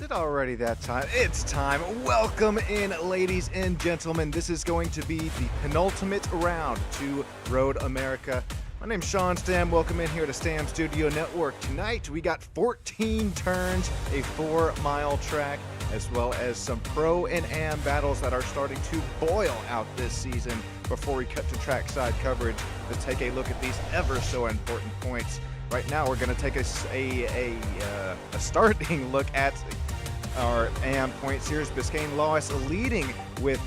it already that time? It's time. Welcome in, ladies and gentlemen. This is going to be the penultimate round to Road America. My name's Sean Stam. Welcome in here to Stam Studio Network. Tonight we got 14 turns, a 4-mile track, as well as some pro and am battles that are starting to boil out this season. Before we cut to trackside coverage, let's take a look at these ever so important points. Right now, we're going to take a starting look at our AM points. Here's Biscayne Lawes leading with,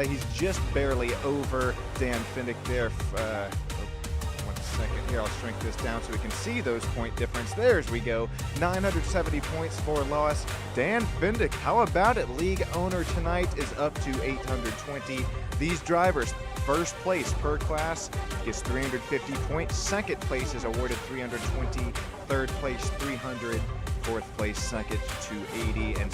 he's just barely over Dan Findick there. 1 second here, I'll shrink this down so we can see those point difference. There's we go, 970 points for Lawes. Dan Findick, how about it? League owner tonight is up to 820. These drivers, first place per class gets 350 points. Second place is awarded 320. Third place 300. Fourth place second 280, and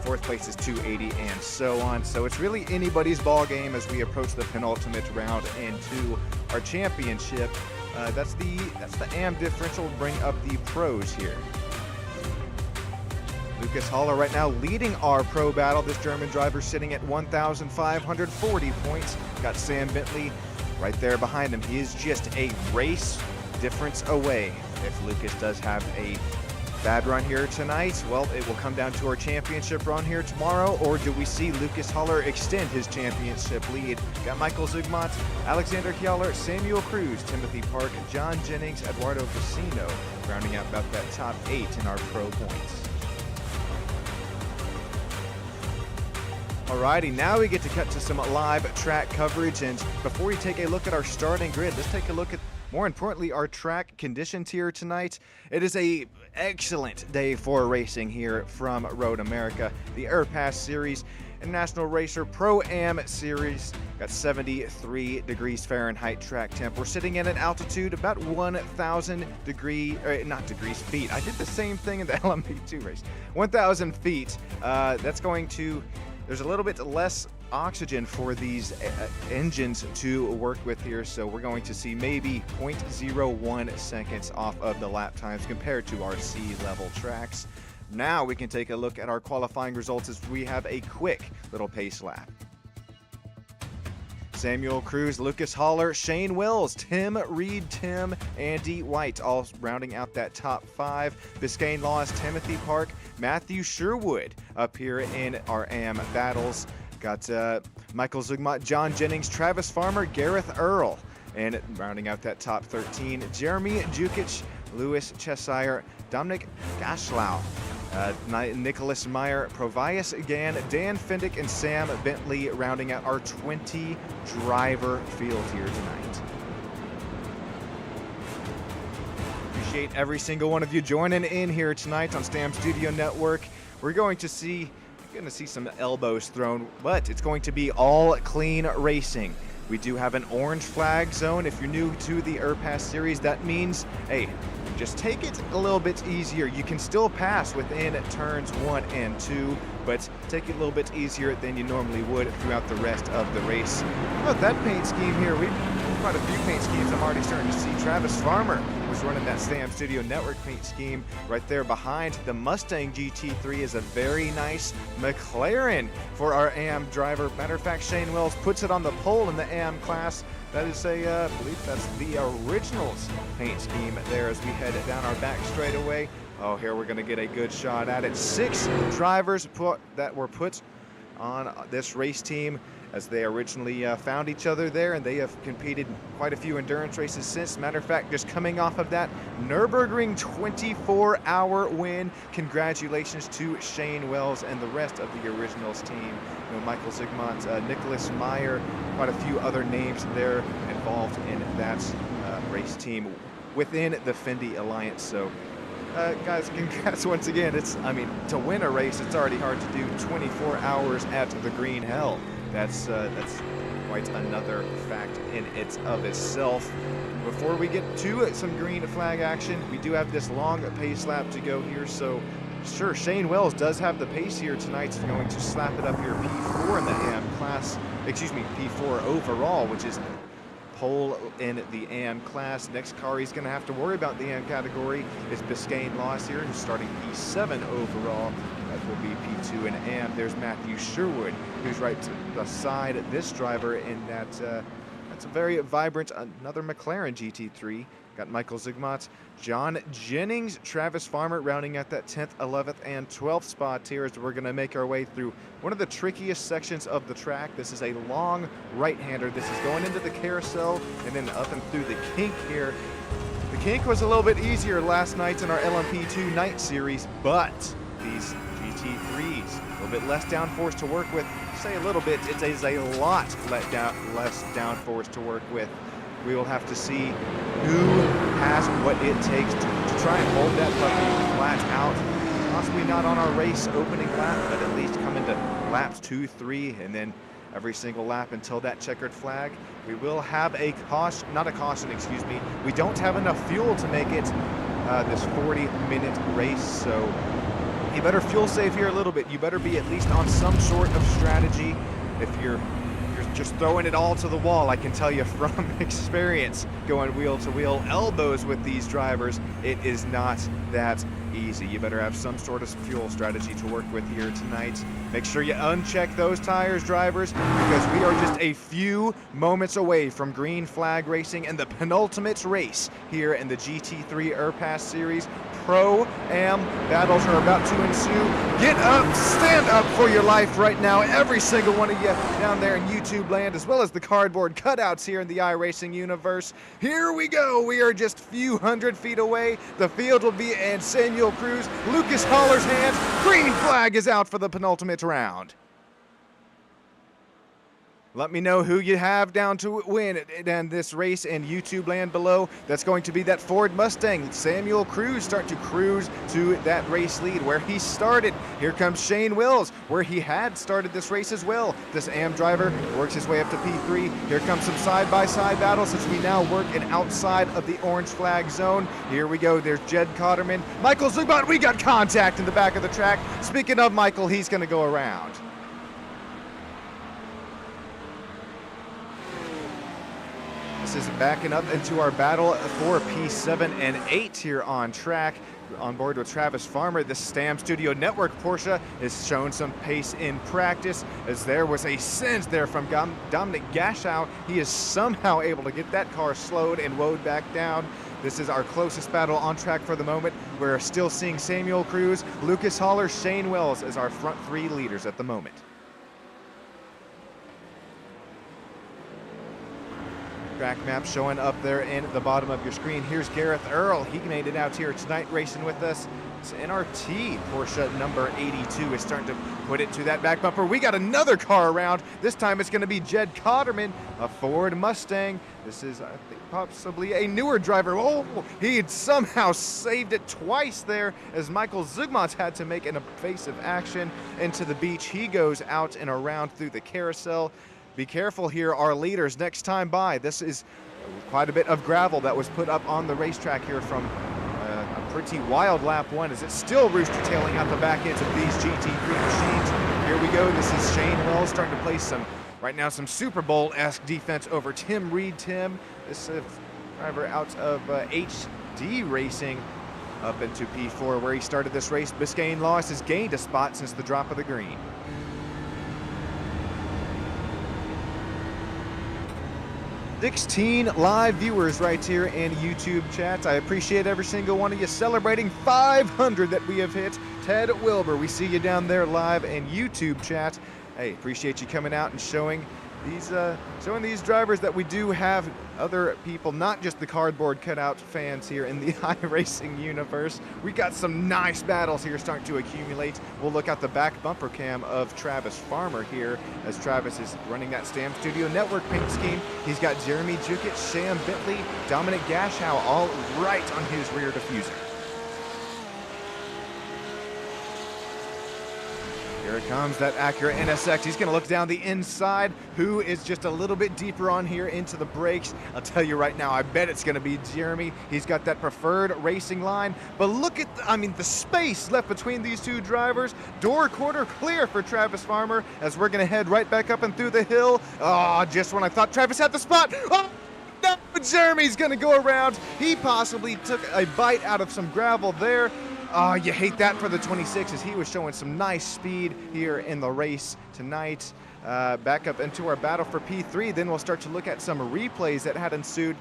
fourth place is 280, and so on. So it's really anybody's ball game as we approach the penultimate round into our championship. That's the AM differential. We'll bring up the pros here. Lucas Haller right now leading our pro battle. This German driver sitting at 1,540 points. Got Sam Bentley right there behind him. He is just a race difference away. If Lucas does have a bad run here tonight, well, it will come down to our championship run here tomorrow, or do we see Lucas Haller extend his championship lead? Got Michael Zugmont, Alexander Kjaller, Samuel Cruz, Timothy Park, John Jennings, Eduardo Casino, rounding out about that top 8 in our pro points. Alrighty, now we get to cut to some live track coverage, and before we take a look at our starting grid, let's take a look at, more importantly, our track conditions here tonight. It is a excellent day for racing here from Road America. The IRPAS Series International Racer Pro-Am Series got 73 degrees Fahrenheit track temp. We're sitting at an altitude about 1,000 feet. I did the same thing in the LMP2 race. 1,000 feet. That's going to... There's a little bit less oxygen for these engines to work with here, so we're going to see maybe 0.01 seconds off of the lap times compared to our sea-level tracks. Now we can take a look at our qualifying results as we have a quick little pace lap. Samuel Cruz, Lucas Haller, Shane Wills, Tim Reed, Andy White, all rounding out that top 5. Biscayne Lawes, Timothy Park, Matthew Sherwood up here in our AM battles. Got Michael Zugmont, John Jennings, Travis Farmer, Gareth Earl. And rounding out that top 13, Jeremy Jukic, Louis Cheshire, Dominic Gashlau, Nicholas Meyer, Provias Gann, Dan Findick, and Sam Bentley rounding out our 20 driver field here tonight. Appreciate every single one of you joining in here tonight on Stam Studio Network. We're going to see some elbows thrown, but it's going to be all clean racing. We do have an orange flag zone. If you're new to the IRPAS series, that means, hey, just take it a little bit easier. You can still pass within turns 1 and 2, but take it a little bit easier than you normally would throughout the rest of the race. How about that paint scheme here? We've quite a few paint schemes. I'm already starting to see Travis Farmer was running that Stam Studio Network paint scheme right there behind. The Mustang GT3 is a very nice McLaren for our AM driver. Matter of fact, Shane Wills puts it on the pole in the AM class. That is I believe that's the Originals paint scheme there as we head down our back straightaway. Oh, here we're going to get a good shot at it. 6 drivers that were put on this race team as they originally found each other there, and they have competed quite a few endurance races since. Matter of fact, just coming off of that Nürburgring 24-hour win. Congratulations to Shane Wills and the rest of the Originals team. You know, Michael Zugmont, Nicholas Meyer, quite a few other names there involved in that race team within the Fendi Alliance. So guys, congrats once again. To win a race, it's already hard to do 24 hours at the Green Hell. That's quite another fact in of itself. Before we get to some green flag action, we do have this long pace lap to go here. So sure, Shane Wills does have the pace here tonight. He's going to slap it up here, P4 in the AM class, P4 overall, which is pole in the AM class. Next car he's going to have to worry about the AM category is Biscayne Loss here, who's starting P7 overall. That will be P2 in AM. There's Matthew Sherwood, who's right beside this driver in that. That's a very vibrant, another McLaren GT3. Got Michael Zygmunt, John Jennings, Travis Farmer rounding out that 10th, 11th, and 12th spot here as we're going to make our way through one of the trickiest sections of the track. This is a long right-hander. This is going into the carousel and then up and through the kink here. The kink was a little bit easier last night in our LMP2 night series, but these GT3s, a little bit less downforce to work with. Say a little bit, it is a lot less downforce to work with. We will have to see who has what it takes to try and hold that puppy flat out. Possibly not on our race opening lap, but at least come into laps 2, 3, and then every single lap until that checkered flag. We will have a caution, not a caution, excuse me. We don't have enough fuel to make it this 40-minute race, so you better fuel save here a little bit. You better be at least on some sort of strategy. If you're just throwing it all to the wall, I can tell you from experience, going wheel to wheel elbows with these drivers, it is not that easy. You better have some sort of fuel strategy to work with here tonight. Make sure you uncheck those tires, drivers, because we are just a few moments away from green flag racing and the penultimate race here in the GT3 IRPAS series. Pro-Am battles are about to ensue. Get up, stand up for your life right now, every single one of you down there in YouTube land, as well as the cardboard cutouts here in the iRacing universe. Here we go. We are just a few hundred feet away. The field will be in Samuel Cruz, Lucas Haller's hands. Green flag is out for the penultimate round. Let me know who you have down to win in this race in YouTube land below. That's going to be that Ford Mustang. Samuel Cruz starting to cruise to that race lead where he started. Here comes Shane Wills, where he had started this race as well. This AM driver works his way up to P3. Here comes some side-by-side battles as we now work in outside of the orange flag zone. Here we go. There's Jed Cotterman. Michael Zugbot, we got contact in the back of the track. Speaking of Michael, he's going to go around. This is backing up into our battle for P7 and 8 here on track. On board with Travis Farmer, the Stam Studio Network Porsche is showing some pace in practice, as there was a sense there from Dominic Gashow. He is somehow able to get that car slowed and woed back down. This is our closest battle on track for the moment. We're still seeing Samuel Cruz, Lucas Haller, Shane Wells as our front three leaders at the moment. Track map showing up there in the bottom of your screen. Here's Gareth Earl. He made it out here tonight racing with us. It's NRT Porsche number 82 is starting to put it to that back bumper. We got another car around. This time it's going to be Jed Cotterman, a Ford Mustang. This is, I think, possibly a newer driver. Oh, he had somehow saved it twice there as Michael Zygmunt had to make an evasive action into the beach. He goes out and around through the carousel. Be careful here, our leaders, next time by. This is quite a bit of gravel that was put up on the racetrack here from a pretty wild lap one, as it's still rooster tailing out the back ends of these GT3 machines. Here we go. This is Shane Wells starting to play some, right now, some Super Bowl-esque defense over Tim Reed. This driver out of HD Racing up into P4 where he started this race. Biscayne Loss has gained a spot since the drop of the green. 16 live viewers right here in YouTube chat. I appreciate every single one of you celebrating 500 that we have hit. Ted Wilbur, we see you down there live in YouTube chat. Hey, appreciate you coming out and showing these drivers that we do have other people, not just the cardboard cutout fans here in the iRacing universe. We got some nice battles here starting to accumulate. We'll look at the back bumper cam of Travis Farmer here as Travis is running that Stam Studio Network paint scheme. He's got Jeremy Jukic, Sam Bentley, Dominic Gashow all right on his rear diffuser. Here it comes, that Acura NSX. He's going to look down the inside. Who is just a little bit deeper on here into the brakes? I'll tell you right now, I bet it's going to be Jeremy. He's got that preferred racing line. But look at, the space left between these two drivers. Door quarter clear for Travis Farmer as we're going to head right back up and through the hill. Oh, just when I thought Travis had the spot. Oh! no, Jeremy's gonna go around. He possibly took a bite out of some gravel there. Oh, you hate that for the 26 as he was showing some nice speed here in the race tonight. Back up into our battle for P3, then we'll start to look at some replays that had ensued.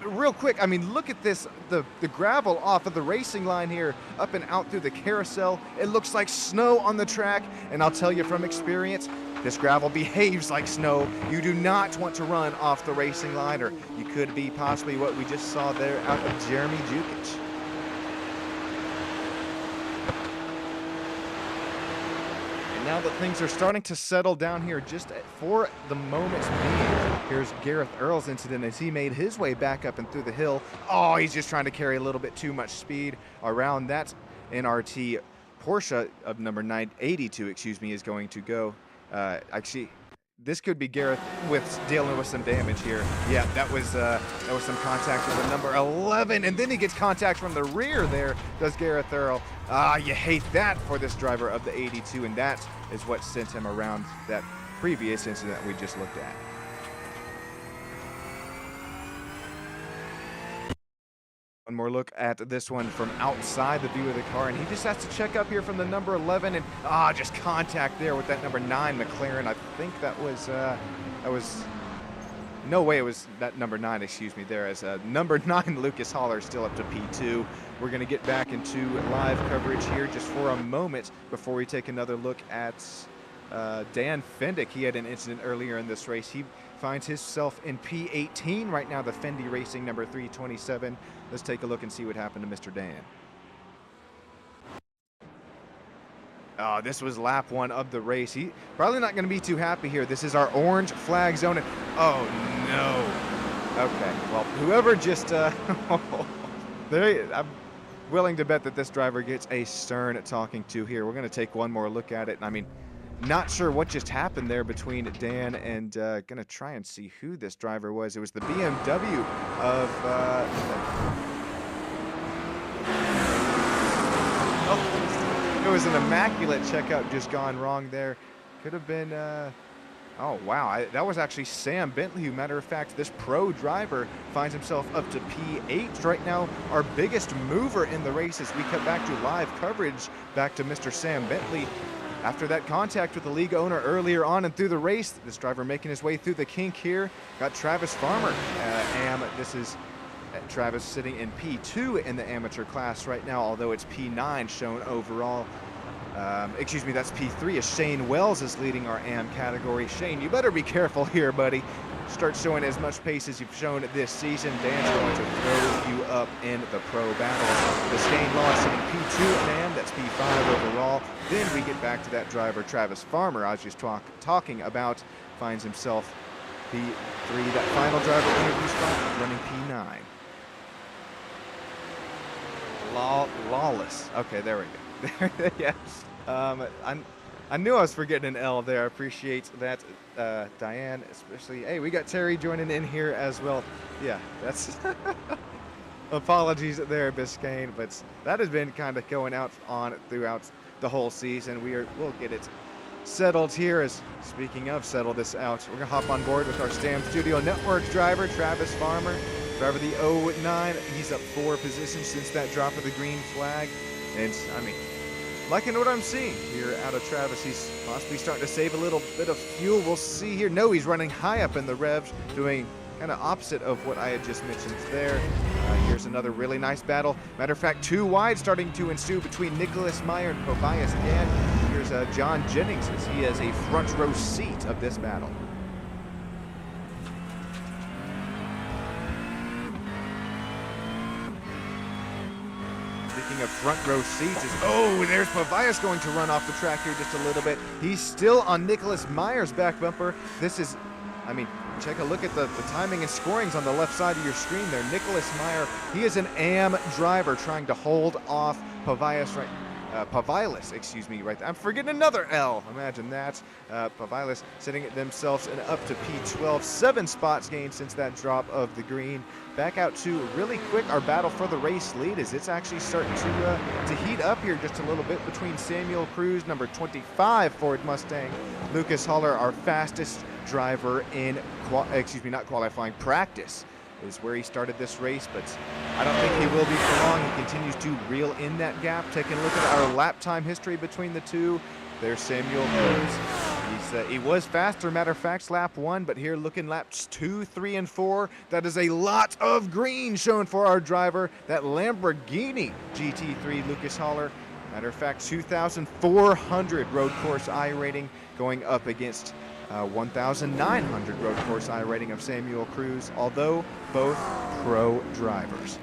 Real quick, I mean, look at this, the gravel off of the racing line here, up and out through the carousel. It looks like snow on the track, and I'll tell you from experience, this gravel behaves like snow. You do not want to run off the racing line, or you could be possibly what we just saw there out of Jeremy Jukic. Now that things are starting to settle down here just for the moment's being, here's Gareth Earl's incident as he made his way back up and through the hill. Oh, he's just trying to carry a little bit too much speed around. That NRT Porsche of number 982, excuse me, is going to go. Actually, this could be Gareth dealing with some damage here. Yeah, that was some contact with the number 11, and then he gets contact from the rear there, does Gareth Earl. You hate that for this driver of the 82, and that is what sent him around that previous incident we just looked at. One more look at this one from outside the view of the car, and he just has to check up here from the number 11, and just contact there with that number 9 McLaren. I think that was no way it was that number 9, excuse me, there as number 9 Lucas Haller still up to P2. We're going to get back into live coverage here just for a moment before we take another look at Dan Fendick. He had an incident earlier in this race. He finds himself in P18 right now, the Fendi Racing number 327. Let's take a look and see what happened to Mr. Dan. This was lap 1 of the race. He probably not going to be too happy here. This is our orange flag zone. Oh, no. Okay, well, whoever just... I'm willing to bet that this driver gets a stern talking to here. We're going to take one more look at it. I mean, not sure what just happened there between Dan and going to try and see who this driver was. It was the BMW of... it was an immaculate checkout just gone wrong there. Could have been... oh, wow. That was actually Sam Bentley, who, matter of fact, this pro driver finds himself up to P8 right now. Our biggest mover in the race as we cut back to live coverage back to Mr. Sam Bentley. After that contact with the league owner earlier on and through the race, this driver making his way through the kink here. Got Travis Farmer. This is Travis sitting in P2 in the amateur class right now, although it's P9 shown overall. Excuse me, that's P3 as Shane Wells is leading our AM category. Shane, you better be careful here, buddy. Start showing as much pace as you've shown this season. Dan's going to throw you up in the pro battle. The Shane Lawson in P2 man, that's P5 overall. Then we get back to that driver, Travis Farmer, I was just talking about, finds himself P3, that final driver interview spot, running P9. Lawless. Okay, there we go. Yeah. I knew I was forgetting an L there. I appreciate that, Diane, especially. Hey, we got Terry joining in here as well. Yeah, that's apologies there, Biscayne, but that has been kind of going out on throughout the whole season. We'll get it settled here. As speaking of settle this out, we're gonna hop on board with our Stam Studio Network driver, Travis Farmer, driver the 09. He's up 4 positions since that drop of the green flag, and I mean, liking what I'm seeing here out of Travis. He's possibly starting to save a little bit of fuel. We'll see here. No, he's running high up in the revs, doing kind of opposite of what I had just mentioned there. Here's another really nice battle. Matter of fact, 2 wide starting to ensue between Nicholas Meyer and Tobias again. Here's John Jennings as he has a front row seat of this battle. Speaking of front row seats, there's Pavias going to run off the track here just a little bit. He's still on Nicholas Meyer's back bumper. This is, I mean, take a look at the timing and scorings on the left side of your screen there. Nicholas Meyer, he is an AM driver trying to hold off Pavias Pavilis, excuse me, right there. I'm forgetting another L. Imagine that. Pavilis sitting themselves in up to P12. 7 spots gained since that drop of the green. Back out to really quick our battle for the race lead as it's actually starting to heat up here just a little bit between Samuel Cruz, number 25 Ford Mustang, Lucas Haller, our fastest driver in, not qualifying, practice. is where he started this race, but I don't think he will be for long. He continues to reel in that gap. Taking a look at our lap time history between the two, there's Samuel Cruz. He was faster, matter of fact, lap 1, but here looking laps 2, 3, and 4, that is a lot of green shown for our driver, that Lamborghini GT3 Lucas Haller. Matter of fact, 2,400 road course I rating going up against 1,900 road course I rating of Samuel Cruz, although both pro drivers.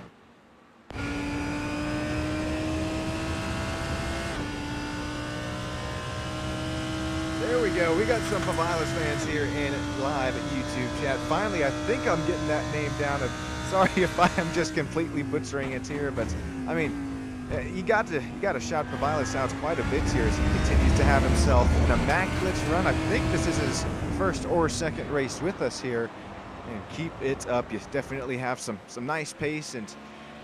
There we go. We got some Pavilas fans here in live YouTube chat. Finally, I think I'm getting that name down. Sorry if I am just completely butchering it here, but I mean, you got to shout Pavilas out quite a bit here as he continues to have himself an immaculate run. I think this is his first or second race with us here, and keep it up. You definitely have some nice pace, and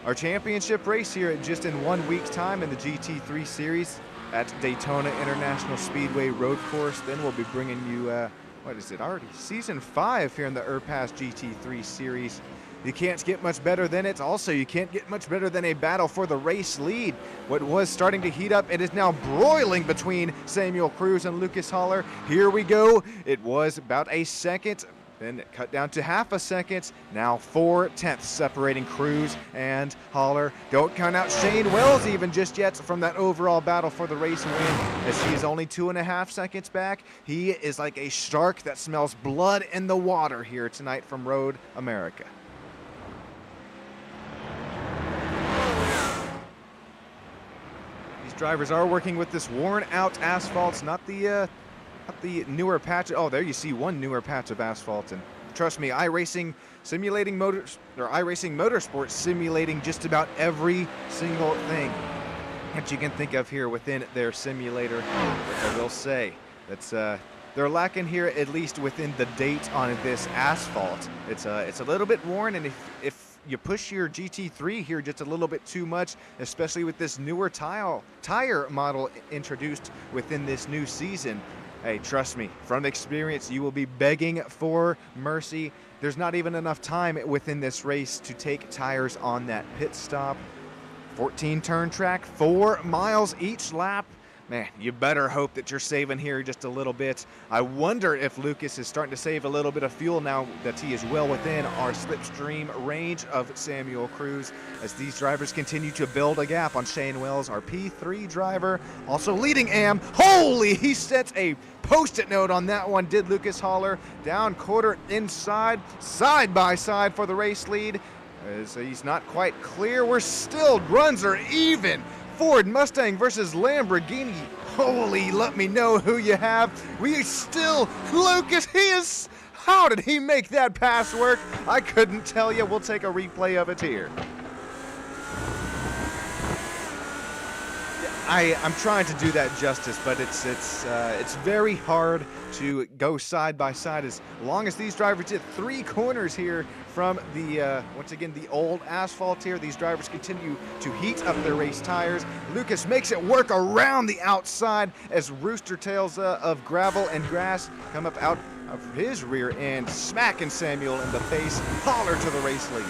our championship race here just in 1 week's time in the GT3 series at Daytona International Speedway Road Course. Then we'll be bringing you, what is it, already season 5 here in the IRPAS GT3 series. You can't get much better than it. Also, you can't get much better than a battle for the race lead. What was starting to heat up, it is now broiling between Samuel Cruz and Lucas Haller. Here we go. It was about a second, then it cut down to half a second. Now 4/10 separating Cruz and Haller. Don't count out Shane Wells even just yet from that overall battle for the race win, as he is only 2.5 seconds back. He is like a shark that smells blood in the water here tonight from Road America. These drivers are working with this worn out asphalt, not the newer patch. Oh, there you see one newer patch of asphalt, and trust me, iRacing simulating iRacing Motorsports simulating just about every single thing that you can think of here within their simulator. But I will say that's they're lacking here, at least within the date on this asphalt. It's a little bit worn, and if you push your GT3 here just a little bit too much, especially with this newer tire model introduced within this new season, hey, trust me, from experience, you will be begging for mercy. There's not even enough time within this race to take tires on that pit stop. 14-turn track, 4 miles each lap. Man, you better hope that you're saving here just a little bit. I wonder if Lucas is starting to save a little bit of fuel now that he is well within our slipstream range of Samuel Cruz, as these drivers continue to build a gap on Shane Wells, our P3 driver, also leading AM. Holy, he sets a post-it note on that one, did Lucas Haller. Down quarter inside, side by side for the race lead. As he's not quite clear, runs are even. Ford Mustang versus Lamborghini. Holy, let me know who you have. Lucas, how did he make that pass work? I couldn't tell you. We'll take a replay of it here. I'm trying to do that justice, but it's very hard to go side by side. As long as these drivers hit 3 corners here from the once again the old asphalt here, these drivers continue to heat up their race tires. Lucas makes it work around the outside as rooster tails of gravel and grass come up out of his rear end, smacking Samuel in the face. Haller to the race lead.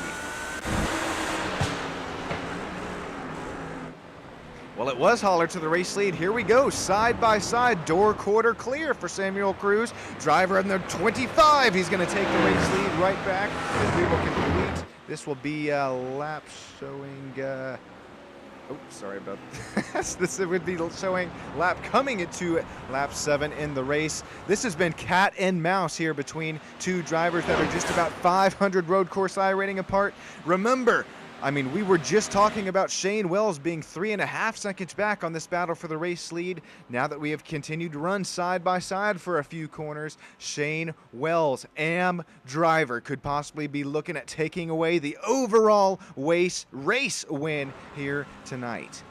Well, it was Haller to the race lead. Here we go, side by side, door quarter clear for Samuel Cruz. Driver in the 25, he's going to take the race lead right back as we will complete. This will be a lap showing, sorry about that. This would be showing lap coming into lap 7 in the race. This has been cat and mouse here between two drivers that are just about 500 road course I rating apart. Remember, I mean, we were just talking about Shane Wells being 3.5 seconds back on this battle for the race lead. Now that we have continued to run side by side for a few corners, Shane Wells, AM driver, could possibly be looking at taking away the overall race win here tonight.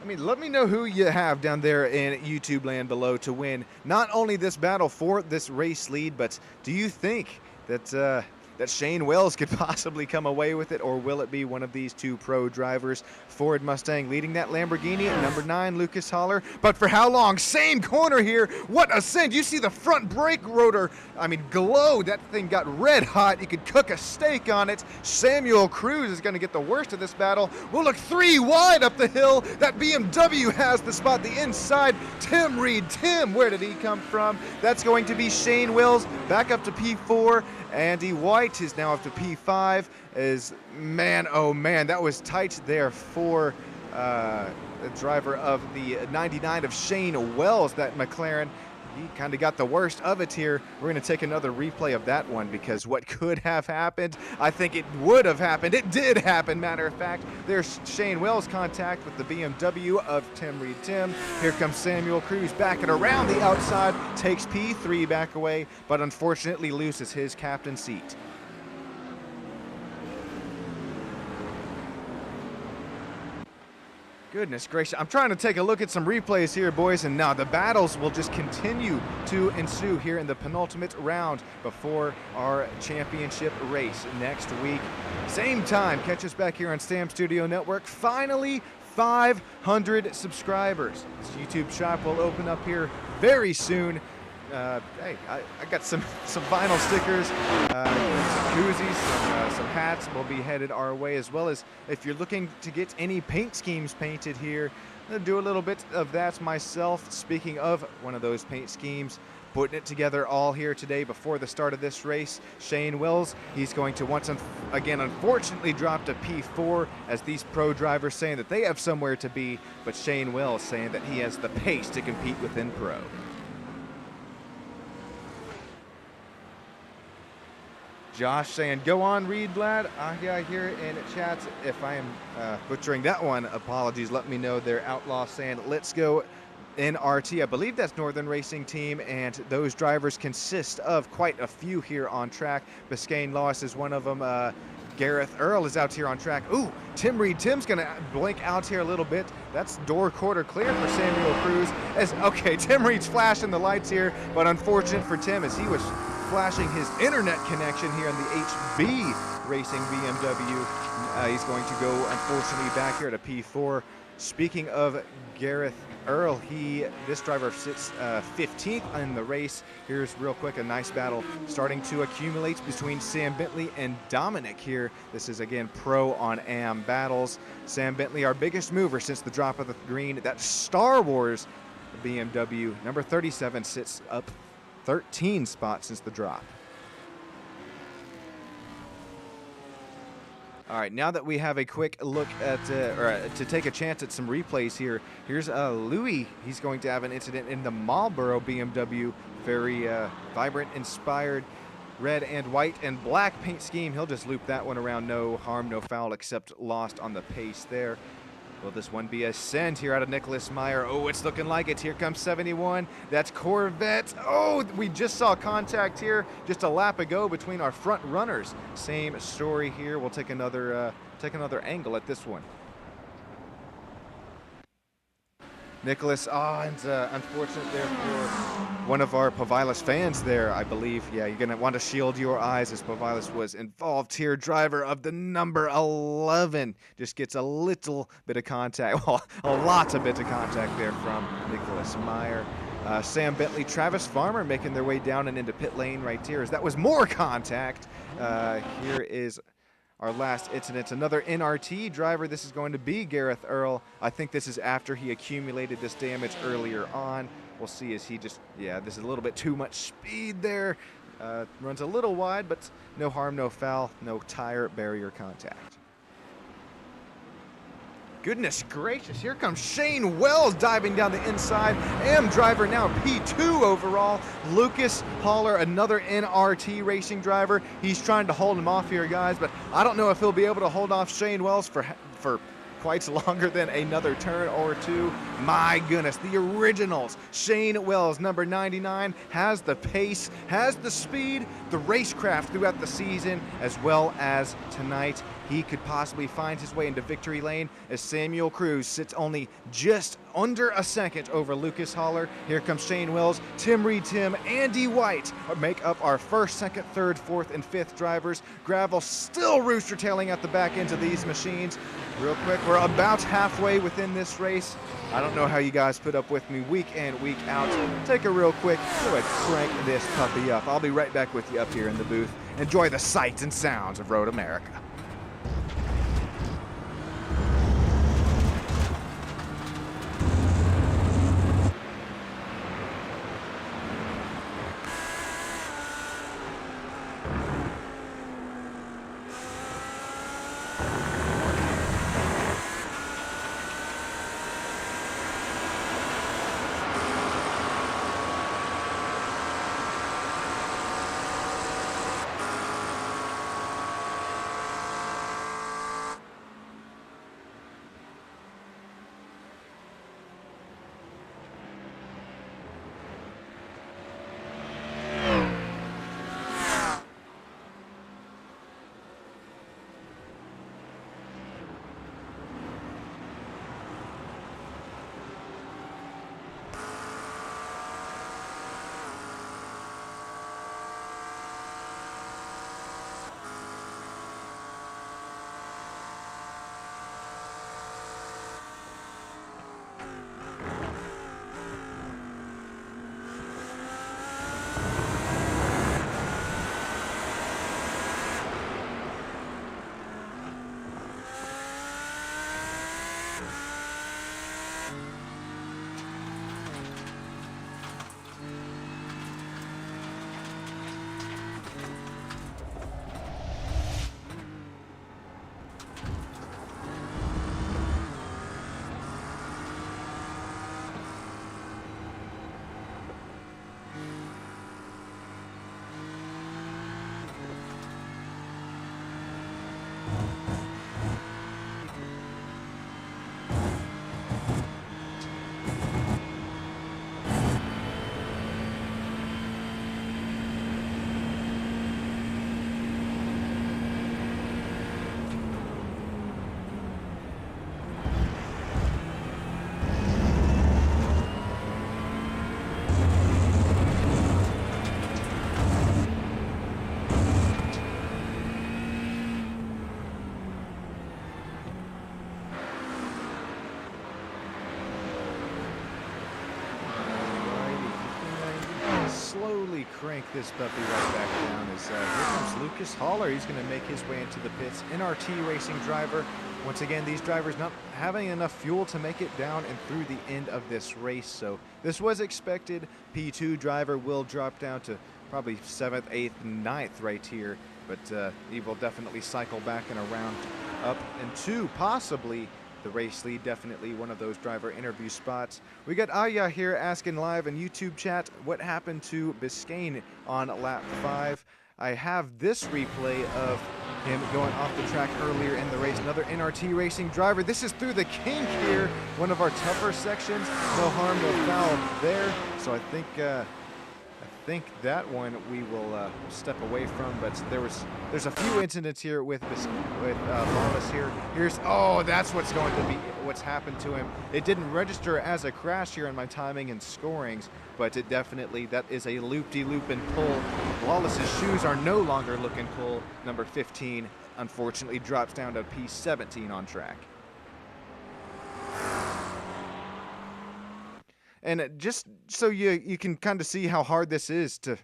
I mean, let me know who you have down there in YouTube land below to win not only this battle for this race lead, but do you think that that Shane Wells could possibly come away with it, or will it be one of these two pro drivers? Ford Mustang leading that Lamborghini at number 9, Lucas Haller. But for how long? Same corner here. What ascent. You see the front brake rotor, glow. That thing got red hot. You could cook a steak on it. Samuel Cruz is going to get the worst of this battle. We'll look 3 wide up the hill. That BMW has the spot, the inside. Tim Reed. Tim, where did he come from? That's going to be Shane Wells back up to P4. Andy White is now up to P5. Oh man, that was tight there for the driver of the 99 of Shane Wells, that McLaren. He kind of got the worst of it here. We're going to take another replay of that one, because what could have happened, I think it would have happened. It did happen, matter of fact. There's Shane Wells' contact with the BMW of Tim Reed. Tim. Here comes Samuel Cruz back and around the outside, takes P3 back away, but unfortunately loses his captain seat. Goodness gracious, I'm trying to take a look at some replays here, boys, and now the battles will just continue to ensue here in the penultimate round before our championship race next week. Same time, catch us back here on Stam Studio Network. Finally, 500 subscribers. This YouTube shop will open up here very soon. Hey, I got some vinyl stickers, some koozies, some hats will be headed our way, as well as if you're looking to get any paint schemes painted here, I'll do a little bit of that myself. Speaking of one of those paint schemes, putting it together all here today before the start of this race. Shane Wells, he's going to once again unfortunately drop to P4, as these pro drivers saying that they have somewhere to be, but Shane Wells saying that he has the pace to compete within pro. Josh saying, go on, Reed, lad. Yeah, here in chat, if I am butchering that one, apologies. Let me know. They're Outlaw saying, let's go NRT. I believe that's Northern Racing Team, and those drivers consist of quite a few here on track. Biscayne Loss is one of them. Gareth Earl is out here on track. Ooh, Tim Reed. Tim's going to blink out here a little bit. That's door quarter clear for Samuel Cruz. Okay, Tim Reed's flashing the lights here, but unfortunate for Tim, as he was flashing his internet connection here in the HB Racing BMW. He's going to go, unfortunately, back here to P4. Speaking of Gareth Earl, this driver sits 15th in the race. Here's real quick a nice battle starting to accumulate between Sam Bentley and Dominic here. This is again pro on AM battles. Sam Bentley, our biggest mover since the drop of the green. That Star Wars BMW number 37 sits up 13 spots since the drop. All right, now that we have a quick look at, to take a chance at some replays here, here's Louis. He's going to have an incident in the Marlboro BMW. Very vibrant, inspired red and white and black paint scheme. He'll just loop that one around. No harm, no foul, except lost on the pace there. Will this one be a send here out of Nicholas Meyer? Oh, it's looking like it. Here comes 71. That's Corvette. Oh, we just saw contact here just a lap ago between our front runners. Same story here. We'll take another angle at this one. Nicholas, and unfortunate there for one of our Pavilas fans there, I believe. Yeah, you're going to want to shield your eyes, as Pavilas was involved here. Driver of the number 11 just gets a little bit of contact, well, a lot of bit of contact there from Nicholas Meyer. Sam Bentley, Travis Farmer making their way down and into pit lane right here, as that was more contact. Here is our last incident, another NRT driver. This is going to be Gareth Earl. I think this is after he accumulated this damage earlier on. We'll see as he just, yeah, this is a little bit too much speed there. Runs a little wide, but no harm, no foul, no tire barrier contact. Goodness gracious, here comes Shane Wells diving down the inside. AM driver now P2 overall. Lucas Haller, another NRT racing driver. He's trying to hold him off here, guys, but I don't know if he'll be able to hold off Shane Wells for quite longer than another turn or two. My goodness, the originals. Shane Wells, number 99, has the pace, has the speed, the racecraft throughout the season, as well as tonight. He could possibly find his way into victory lane as Samuel Cruz sits only just under a second over Lucas Haller. Here comes Shane Wells, Tim Reed, Andy White make up our first, second, third, fourth, and fifth drivers. Gravel still rooster tailing at the back ends of these machines. Real quick, we're about halfway within this race. I don't know how you guys put up with me week in, week out. Take a real quick, go ahead, crank this puppy up. I'll be right back with you up here in the booth. Enjoy the sights and sounds of Road America. Slowly crank this puppy right back down as here comes Lucas Haller. He's going to make his way into the pits. NRT Racing driver. Once again, these drivers not having enough fuel to make it down and through the end of this race. So this was expected. P2 driver will drop down to probably 7th, 8th, 9th right here. But he will definitely cycle back and around up into possibly the race lead. Definitely one of those driver interview spots. We got Aya here asking live in YouTube chat what happened to Biscayne on lap 5. I have this replay of him going off the track earlier in the race. Another NRT Racing driver. This is through the kink here, one of our tougher sections. No harm, no foul there. So I think that one we will step away from, but there's a few incidents here with Lawless here. That's what's happened to him. It didn't register as a crash here in my timing and scorings, but it definitely, that is a loop-de-loop and pull. Lawless's shoes are no longer looking cool. Number 15 unfortunately drops down to P17 on track. And just so you can kind of see how hard this is to,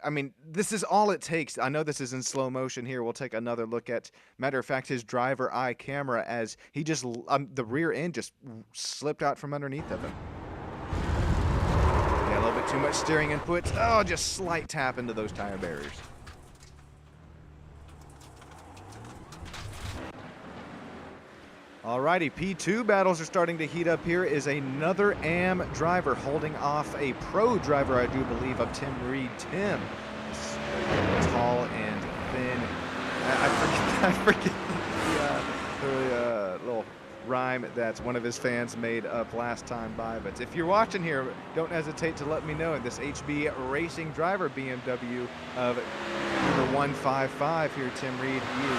I mean, this is all it takes. I know this is in slow motion here. We'll take another look at, matter of fact, his driver eye camera as he just, the rear end just slipped out from underneath of him. Yeah, a little bit too much steering input. Oh, just slight tap into those tire barriers. Alrighty, P2 battles are starting to heat up here. Is another AM driver holding off a pro driver, I do believe, of Tim Reed. Tim is tall and thin. I forget the little rhyme that one of his fans made up last time by. But if you're watching here, don't hesitate to let me know. This HB Racing driver BMW of number 155 here, Tim Reed, he is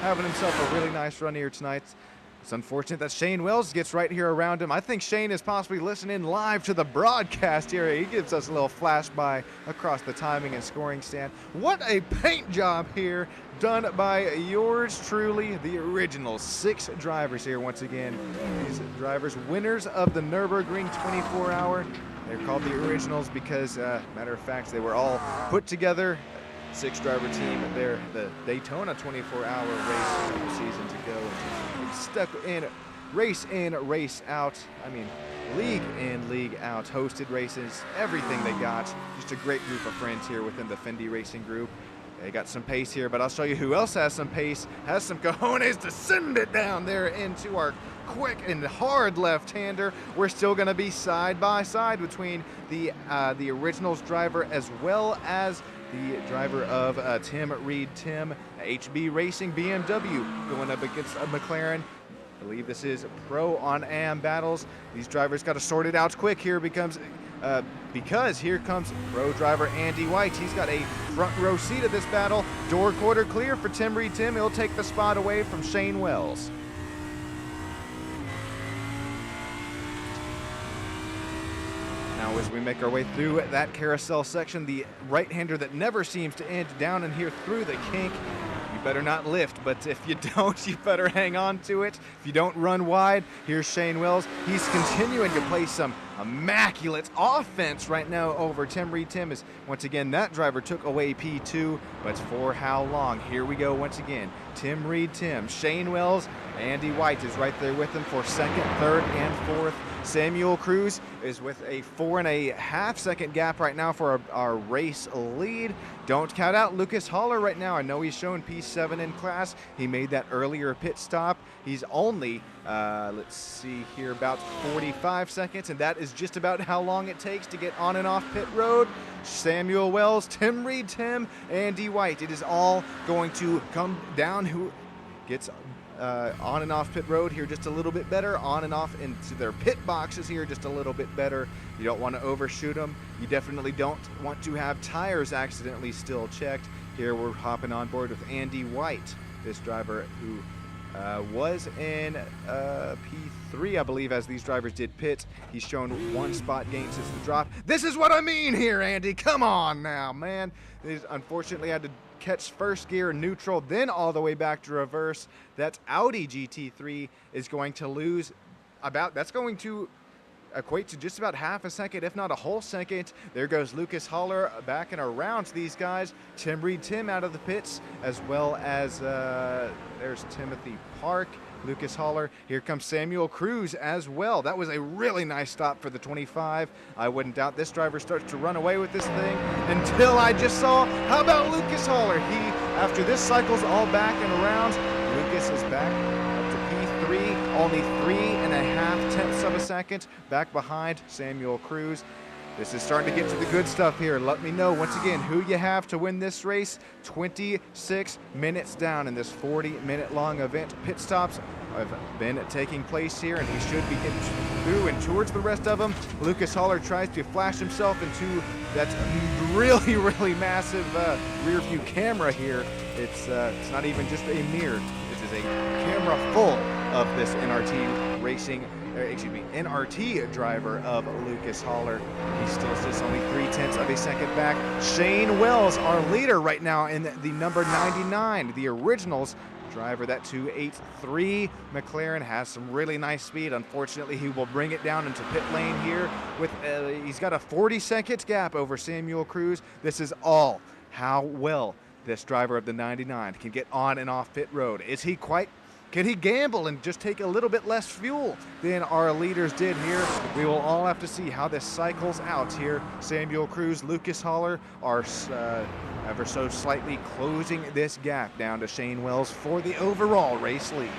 having himself a really nice run here tonight. It's unfortunate that Shane Wells gets right here around him. I think Shane is possibly listening live to the broadcast here. He gives us a little flash by across the timing and scoring stand. What a paint job here done by yours truly, the original 6 drivers here once again. These drivers, winners of the Nürburgring 24-hour. They're called the originals because, matter of fact, they were all put together. 6-driver team there, the Daytona 24-hour race season to go. Stuck in, race out. I mean, league in, league out. Hosted races, everything they got. Just a great group of friends here within the Fendi Racing group. They got some pace here, but I'll show you who else has some pace, has some cojones to send it down there into our quick and hard left-hander. We're still going to be side by side between the originals driver as well as the driver of Tim Reed. Tim, HB Racing BMW, going up against a McLaren. I believe this is pro on AM battles. These drivers got to sort it out quick here because here comes pro driver Andy White. He's got a front row seat of this battle. Door quarter clear for Tim Reed. Tim, he'll take the spot away from Shane Wells. Now as we make our way through that carousel section, the right-hander that never seems to end down in here through the kink. You better not lift, but if you don't, you better hang on to it. If you don't run wide, here's Shane Wells. He's continuing to play some immaculate offense right now over Tim Reed. Tim is, once again, that driver took away P2, but for how long? Here we go once again. Tim Reed, Shane Wells, Andy White is right there with him for second, third, and fourth. Samuel Cruz is with a 4.5 second gap right now for our race lead. Don't count out Lucas Haller right now. I know he's showing P7 in class. He made that earlier pit stop. He's only, let's see here, about 45 seconds, and that is just about how long it takes to get on and off pit road. Samuel Wells, Tim Reed, Andy White. It is all going to come down who gets on and off pit road here just a little bit better, on and off into their pit boxes here just a little bit better. You don't want to overshoot them. You definitely don't want to have tires accidentally still checked. Here we're hopping on board with Andy White, this driver who was in P3, I believe, as these drivers did pit. He's shown 1 spot gain since the drop. This is what I mean here, Andy. Come on now, man. He's unfortunately had to catch first gear neutral, then all the way back to reverse. That Audi GT3 is going to lose that's going to equate to just about half a second, if not a whole second. There goes Lucas Haller back and around these guys. Tim Reed, out of the pits, as well as there's Timothy Park, Lucas Haller. Here comes Samuel Cruz as well. That was a really nice stop for the 25. I wouldn't doubt this driver starts to run away with this thing until I just saw, how about Lucas Haller? He, after this cycle's all back and around, Lucas is back up to P3, only 3.5 tenths of a second back behind Samuel Cruz. This is starting to get to the good stuff here. Let me know once again who you have to win this race. 26 minutes down in this 40-minute long event. Pit stops have been taking place here, and he should be getting through and towards the rest of them. Lucas Haller tries to flash himself into that really, really massive rear view camera here. It's not even just a mirror. This is a camera full of this NRT racing, NRT driver of Lucas Haller. He still sits only 0.3 of a second back. Shane Wells, our leader right now in the number 99, the originals driver. That 283 McLaren has some really nice speed. Unfortunately, he will bring it down into pit lane here with he's got a 40-second gap over Samuel Cruz. This is all how well this driver of the 99 can get on and off pit road. Can he gamble and just take a little bit less fuel than our leaders did here? We will all have to see how this cycles out here. Samuel Cruz, Lucas Haller are ever so slightly closing this gap down to Shane Wells for the overall race lead.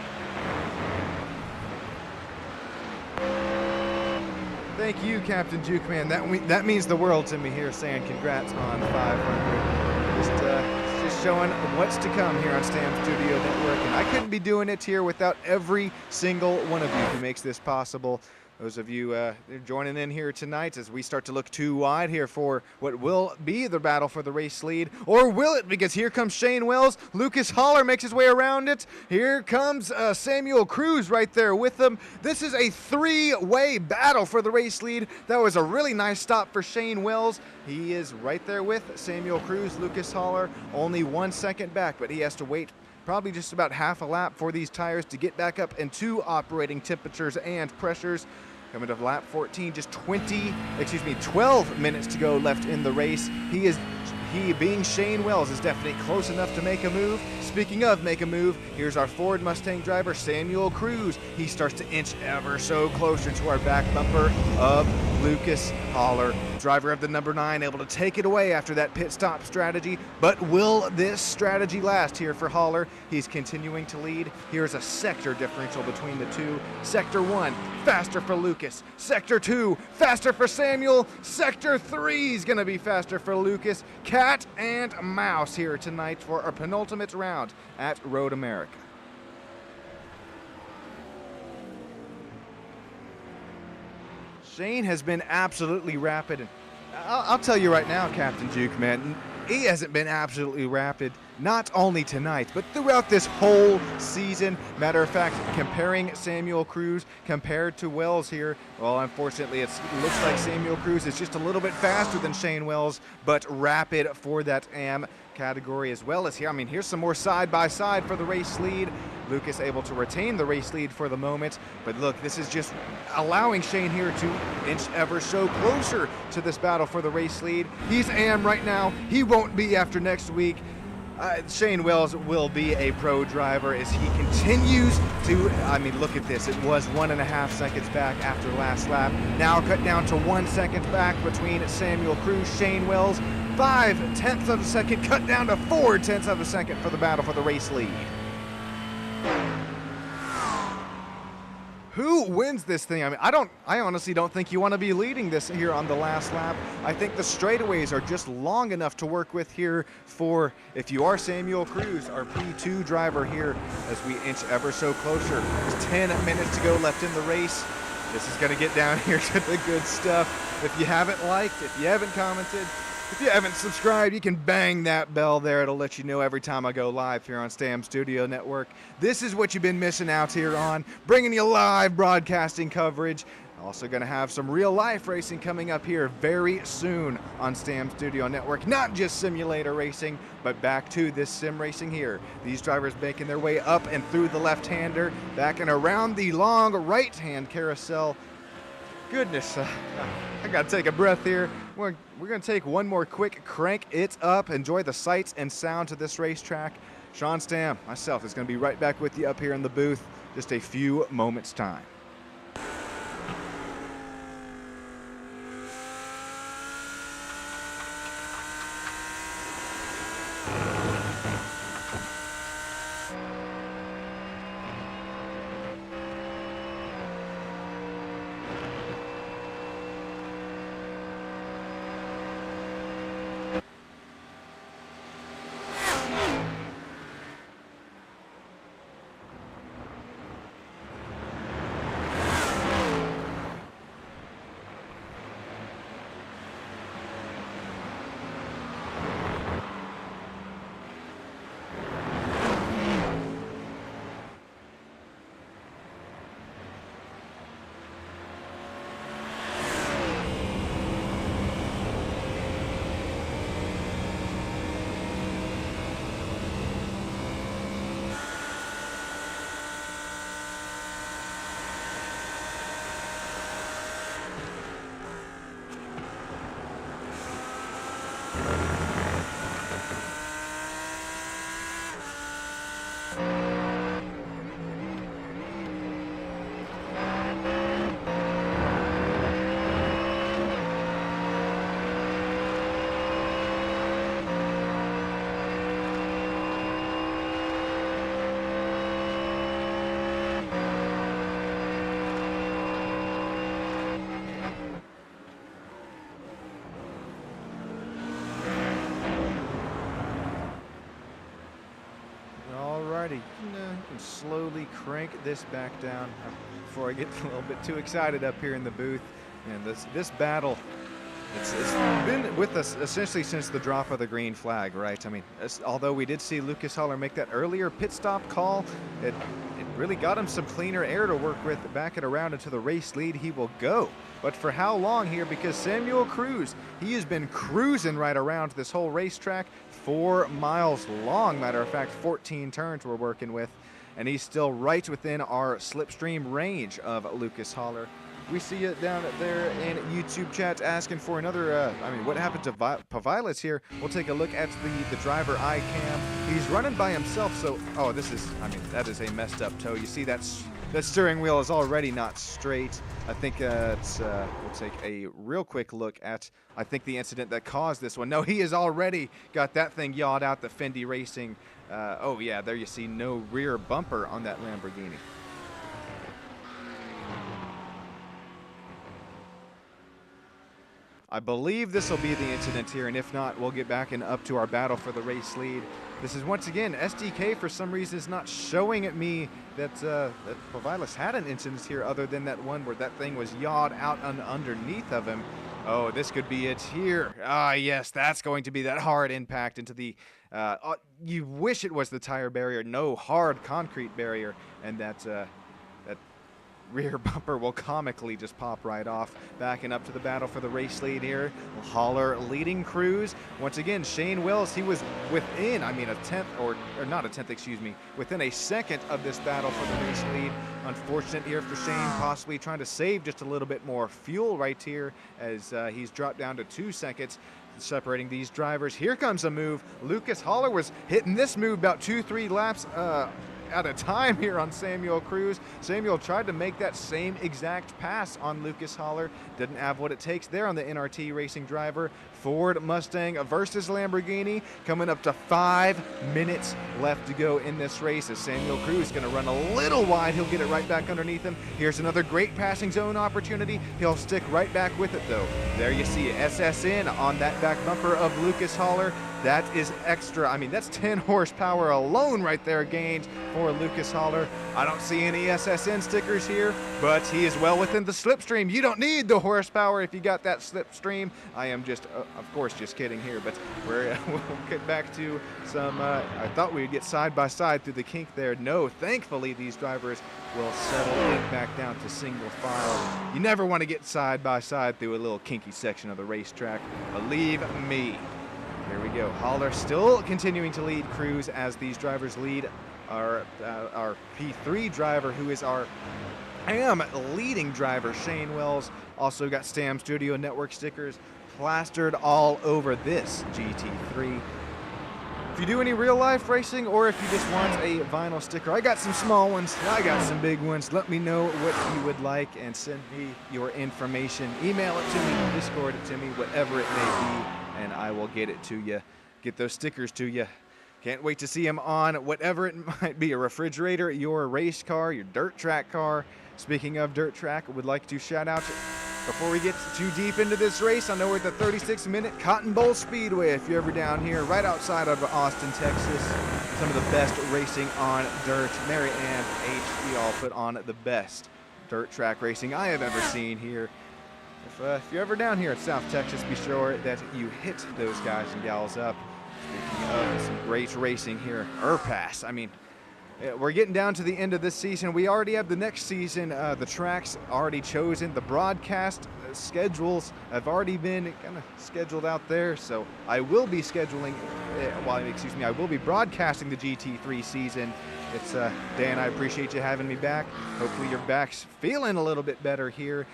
Thank you, Captain Juke, man. That means the world to me here, saying congrats on 500. Just showing what's to come here on Stam Studio Network, and I couldn't be doing it here without every single one of you who makes this possible. Those of you joining in here tonight as we start to look too wide here for what will be the battle for the race lead. Or will it? Because here comes Shane Wells. Lucas Haller makes his way around it. Here comes Samuel Cruz right there with them. This is a three-way battle for the race lead. That was a really nice stop for Shane Wells. He is right there with Samuel Cruz. Lucas Haller only 1 second back, but he has to wait probably just about half a lap for these tires to get back up into operating temperatures and pressures. Coming to lap 14, just 12 minutes to go left in the race. He being Shane Wells is definitely close enough to make a move. Speaking of make a move, here's our Ford Mustang driver, Samuel Cruz. He starts to inch ever so closer to our back bumper of Lucas Haller. Driver of the number 9 able to take it away after that pit stop strategy, but will this strategy last here for Haller? He's continuing to lead. Here's a sector differential between the two. Sector 1, faster for Lucas. Sector 2, faster for Samuel. Sector 3 is gonna be faster for Lucas. Cat and mouse here tonight for our penultimate round at Road America. Shane has been absolutely rapid. I'll tell you right now, Captain Juke, man, he hasn't been absolutely rapid, not only tonight, but throughout this whole season. Matter of fact, comparing Samuel Cruz compared to Wells here, well, unfortunately, it looks like Samuel Cruz is just a little bit faster than Shane Wells, but rapid for that AM category as well as here. I mean, here's some more side-by-side for the race lead. Lucas able to retain the race lead for the moment, but look, this is just allowing Shane here to inch ever so closer to this battle for the race lead. He's AM right now. He won't be after next week. Shane Wells will be a pro driver as he continues to, I mean, look at this. It was 1.5 seconds back after last lap. Now cut down to 1 second back between Samuel Cruz, Shane Wells. 0.5 of a second, cut down to 0.4 of a second for the battle for the race lead. Who wins this thing? I mean, I honestly don't think you want to be leading this here on the last lap. I think the straightaways are just long enough to work with here for, if you are Samuel Cruz, our P2 driver here, as we inch ever so closer. There's 10 minutes to go left in the race. This is going to get down here to the good stuff. If you haven't liked, if you haven't commented, if you haven't subscribed, you can bang that bell there. It'll let you know every time I go live here on Stam Studio Network. This is what you've been missing out here on, bringing you live broadcasting coverage. Also going to have some real life racing coming up here very soon on Stam Studio Network. Not just simulator racing, but back to this sim racing here. These drivers making their way up and through the left-hander, back and around the long right-hand carousel. Goodness, I gotta take a breath here. We're gonna take one more quick crank it up, enjoy the sights and sounds of this racetrack. Sean Stam, myself, is gonna be right back with you up here in the booth, just a few moments time. you can slowly crank this back down before I get a little bit too excited up here in the booth. And this battle, it's been with us essentially since the drop of the green flag, right? I mean, although we did see Lucas Haller make that earlier pit stop call, it really got him some cleaner air to work with. Back it around into the race lead he will go. But for how long here? Because Samuel Cruz, he has been cruising right around this whole racetrack, 4 miles long. Matter of fact, 14 turns we're working with, and he's still right within our slipstream range of Lucas Haller. We see it down there in YouTube chat asking for another, what happened to Pavilas here? We'll take a look at the driver iCam. He's running by himself, so, oh, that is a messed up toe. You see that steering wheel is already not straight. I think we'll take a real quick look at, I think, the incident that caused this one. No, he has already got that thing yawed out, the Fendi Racing. Oh yeah, there you see no rear bumper on that Lamborghini. I believe this will be the incident here, and if not, we'll get back and up to our battle for the race lead. This is once again, SDK for some reason is not showing at me that Pavilas had an incident here other than that one where that thing was yawed out underneath of him. Oh, this could be it here. Ah, yes, that's going to be that hard impact into the, you wish it was the tire barrier, no hard concrete barrier, and that rear bumper will comically just pop right off. Backing up to the battle for the race lead here. Haller leading Cruz. Once again, Shane Wells, he was within, a tenth, or not a tenth, excuse me, within a second of this battle for the race lead. Unfortunate here for Shane, possibly trying to save just a little bit more fuel right here as he's dropped down to 2 seconds. Separating these drivers. Here comes a move. Lucas Haller was hitting this move about 2-3 laps at a time here on Samuel Cruz. Samuel tried to make that same exact pass on Lucas Haller. Didn't have what it takes there on the NRT Racing driver. Ford Mustang versus Lamborghini, coming up to 5 minutes left to go in this race as Samuel Cruz is going to run a little wide. He'll get it right back underneath him. Here's another great passing zone opportunity. He'll stick right back with it though. There you see SSN on that back bumper of Lucas Haller. That is extra. That's 10 horsepower alone right there gained for Lucas Haller. I don't see any SSN stickers here, but he is well within the slipstream. You don't need the horsepower if you got that slipstream. I am just, of course, just kidding here, but we'll get back to some, I thought we would get side by side through the kink there. No, thankfully these drivers will settle in back down to single file. You never want to get side by side through a little kinky section of the racetrack. Believe me. Here we go. Haller still continuing to lead Cruz as these drivers lead our P3 driver, who is our leading driver, Shane Wells. Also got Stam Studio Network stickers plastered all over this GT3. If you do any real life racing, or if you just want a vinyl sticker, I got some small ones, I got some big ones. Let me know what you would like and send me your information. Email it to me, Discord it to me, whatever it may be, and I will get it to you, get those stickers to you. Can't wait to see them on whatever it might be, a refrigerator, your race car, your dirt track car. Speaking of dirt track, I would like to shout out, before we get too deep into this race, I know we're at the 36-minute Cotton Bowl Speedway. If you're ever down here, right outside of Austin, Texas, some of the best racing on dirt. Mary Ann H. all put on the best dirt track racing I have ever seen here. If you're ever down here at South Texas, be sure that you hit those guys and gals up. Speaking of some great racing here, IRPAS. We're getting down to the end of this season. We already have the next season. The tracks already chosen. The broadcast schedules have already been kind of scheduled out there. So I will be scheduling, I will be broadcasting the GT3 season. It's Dan, I appreciate you having me back. Hopefully your back's feeling a little bit better here.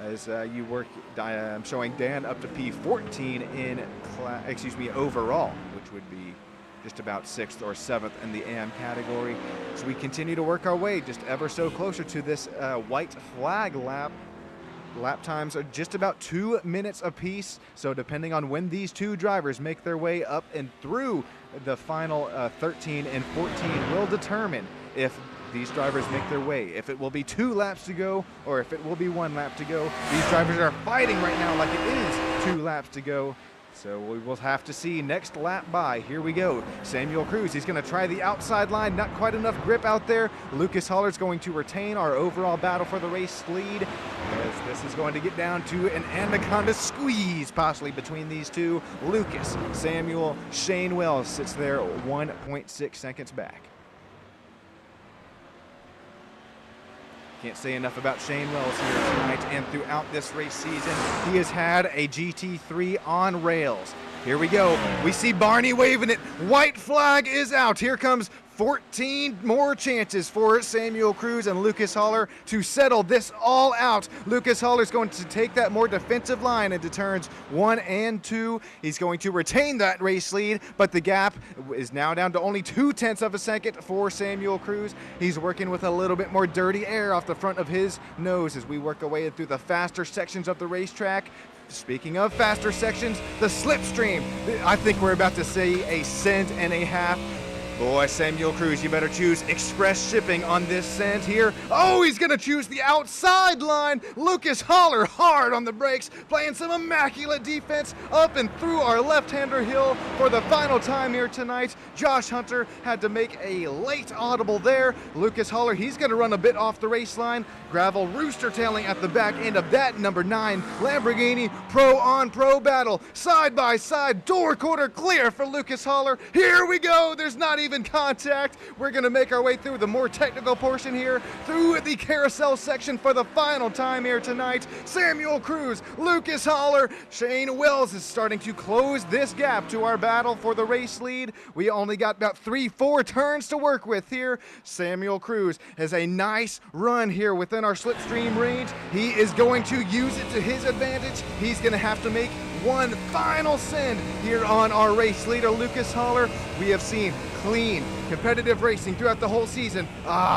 As you work, I'm showing Dan up to P14 in overall, which would be just about 6th or 7th in the AM category. So we continue to work our way just ever so closer to this white flag lap. Lap times are just about 2 minutes apiece. So depending on when these two drivers make their way up and through the final 13 and 14 will determine if these drivers make their way, if it will be 2 laps to go or if it will be 1 lap to go. These drivers are fighting right now like it is 2 laps to go. So we will have to see next lap by. Here we go. Samuel Cruz, he's going to try the outside line. Not quite enough grip out there. Lucas Haller's going to retain our overall battle for the race lead, as this is going to get down to an anaconda squeeze possibly between these two. Lucas, Samuel, Shane Wells sits there 1.6 seconds back. Can't say enough about Shane Wells here tonight and throughout this race season. He has had a GT3 on rails. Here we go. We see Barney waving it. White flag is out. Here comes 14 more chances for Samuel Cruz and Lucas Haller to settle this all out. Lucas Haller's going to take that more defensive line into turns 1 and 2. He's going to retain that race lead, but the gap is now down to only 0.2 of a second for Samuel Cruz. He's working with a little bit more dirty air off the front of his nose as we work our way through the faster sections of the racetrack. Speaking of faster sections, the slipstream. I think we're about to see a cent and a half. Boy, Samuel Cruz, you better choose express shipping on this send here. Oh, he's going to choose the outside line. Lucas Haller hard on the brakes, playing some immaculate defense up and through our left-hander hill for the final time here tonight. Josh Hunter had to make a late audible there. Lucas Haller, he's going to run a bit off the race line. Gravel rooster tailing at the back end of that number 9 Lamborghini pro-on-pro battle. Side by side, door quarter clear for Lucas Haller. Here we go. There's not even contact. We're going to make our way through the more technical portion here, through the carousel section for the final time here tonight. Samuel Cruz, Lucas Haller, Shane Wells is starting to close this gap to our battle for the race lead. We only got about 3-4 turns to work with here. Samuel Cruz has a nice run here within our slipstream range. He is going to use it to his advantage. He's going to have to make one final send here on our race leader, Lucas Haller. We have seen clean, competitive racing throughout the whole season.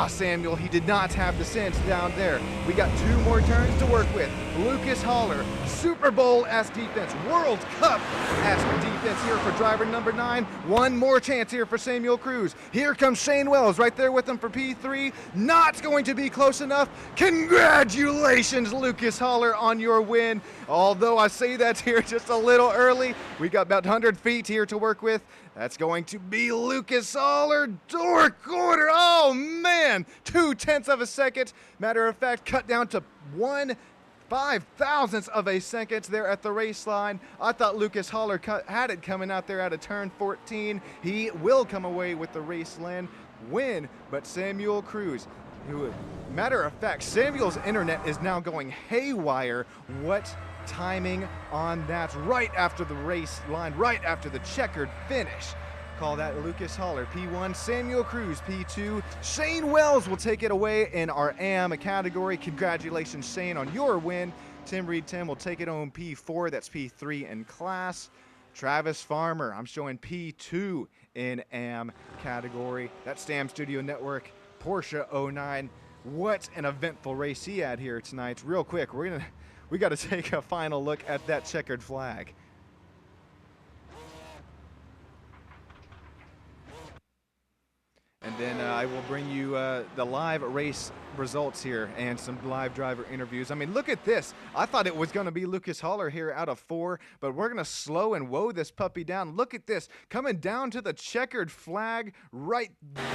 Samuel, he did not have the sense down there. We got 2 more turns to work with. Lucas Haller, Super Bowl-esque defense, World Cup-esque defense here for driver number 9. One more chance here for Samuel Cruz. Here comes Shane Wells right there with him for P3. Not going to be close enough. Congratulations, Lucas Haller, on your win. Although I say that here just a little early, we got about 100 feet here to work with. That's going to be Lucas Haller, door quarter. Oh man, 0.2 of a second. Matter of fact, cut down to 1/5000th of a second there at the race line. I thought Lucas Haller had it coming out there out of turn 14. He will come away with the race win, but Samuel Cruz, matter of fact, Samuel's internet is now going haywire. What timing on that, right after the race line, right after the checkered finish. Call that Lucas Haller P1, Samuel Cruz P2. Shane Wells will take it away in our AM category. Congratulations, Shane, on your win. Tim Reed Tim will take it home P4. That's P3 in class. Travis Farmer, I'm showing P2 in AM category. That's Stam Studio Network Porsche 09. What an eventful race he had here tonight. Real quick, we got to take a final look at that checkered flag. And then I will bring you the live race results here and some live driver interviews. I mean, look at this. I thought it was going to be Lucas Haller here out of 4, but we're going to slow and woe this puppy down. Look at this. Coming down to the checkered flag right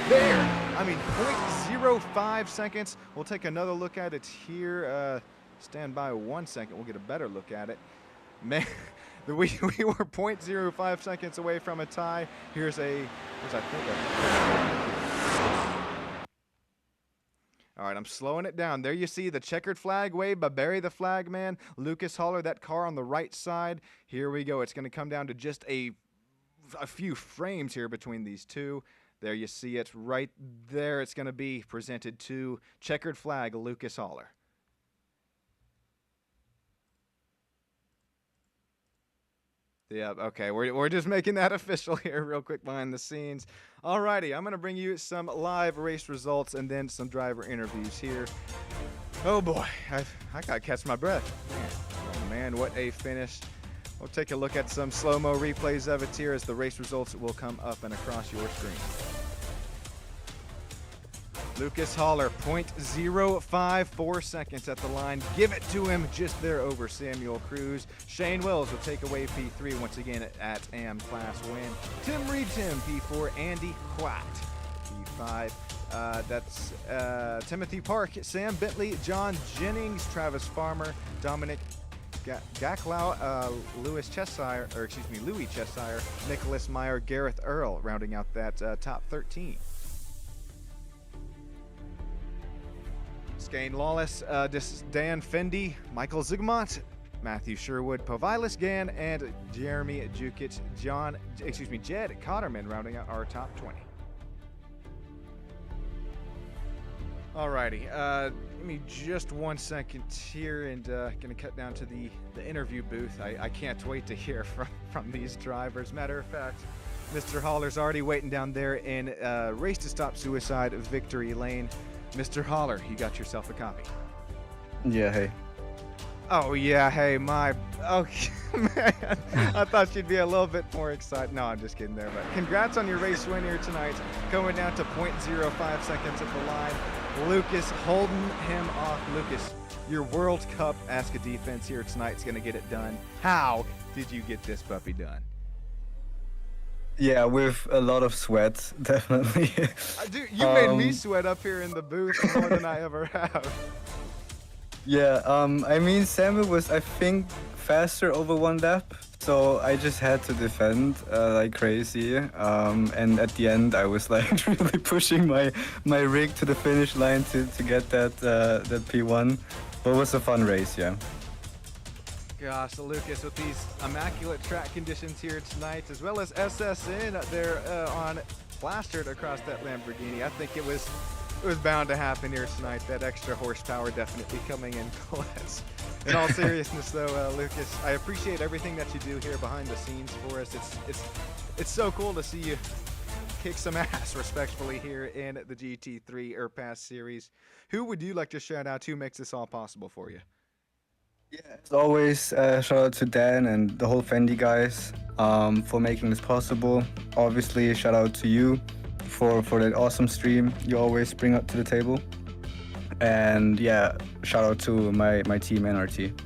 there. I mean, 0.05 seconds. We'll take another look at it here. Stand by 1 second. We'll get a better look at it. Man, we were 0.05 seconds away from a tie. Here's I think all right, I'm slowing it down. There you see the checkered flag wave by Barry the Flag Man. Lucas Haller, that car on the right side. Here we go. It's going to come down to just a few frames here between these two. There you see it right there. It's going to be presented to checkered flag Lucas Haller. Yeah, okay, we're just making that official here real quick behind the scenes. Alrighty, I'm going to bring you some live race results and then some driver interviews here. Oh boy, I got to catch my breath. Man, what a finish. We'll take a look at some slow-mo replays of it here as the race results will come up and across your screen. Lucas Haller, 0.054 seconds at the line. Give it to him just there over Samuel Cruz. Shane Wills will take away P3 once again at AM Class win. Tim Reed, P4. Andy Quatt, P5. That's Timothy Park, Sam Bentley, John Jennings, Travis Farmer, Dominic Gacklau, Louis Cheshire, Nicholas Meyer, Gareth Earl, rounding out that top 13. Skane Lawless, Dan Fendi, Michael Zygmunt, Matthew Sherwood, Povilas Gann, and Jeremy Jukic, Jed Cotterman, rounding out our top 20. Alrighty, give me just 1 second here, and gonna cut down to the interview booth. I can't wait to hear from these drivers. Matter of fact, Mr. Haller's already waiting down there in Race to Stop Suicide Victory Lane. Mr. Haller, you got yourself a copy. Yeah, hey. Oh yeah, hey, okay, man. I thought you'd be a little bit more excited. No, I'm just kidding there, but congrats on your race win here tonight. Going down to 0.05 seconds at the line. Lucas holding him off. Lucas, your World Cup-esque defense here tonight is gonna get it done. How did you get this puppy done? Yeah, with a lot of sweat, definitely. Dude, you made me sweat up here in the booth more than I ever have. Yeah, I mean, Samuel was, I think, faster over one lap, so I just had to defend like crazy. And at the end, I was like really pushing my rig to the finish line to get that P1. But it was a fun race, yeah. Gosh, so Lucas, with these immaculate track conditions here tonight, as well as SSN there on plastered across that Lamborghini, I think it was bound to happen here tonight. That extra horsepower definitely coming in clutch. In all seriousness, though, Lucas, I appreciate everything that you do here behind the scenes for us. It's so cool to see you kick some ass respectfully here in the GT3 IRPAS series. Who would you like to shout out? Who makes this all possible for you? Yeah, as always, shout out to Dan and the whole Fendi guys for making this possible. Obviously, shout out to you for that awesome stream you always bring up to the table. And yeah, shout out to my team NRT.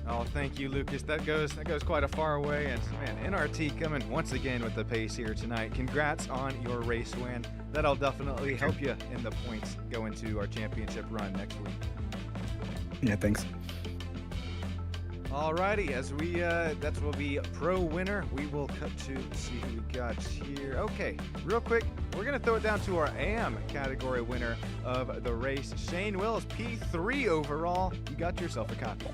Oh, thank you, Lucas. That goes quite a far way. And man, NRT coming once again with the pace here tonight. Congrats on your race win. That'll definitely help you in the points going to our championship run next week. Yeah, thanks. Alrighty, as that will be pro winner. We will cut to see who we got here. Okay, real quick, we're gonna throw it down to our AM category winner of the race, Shane Wills, P3 overall. You got yourself a copy.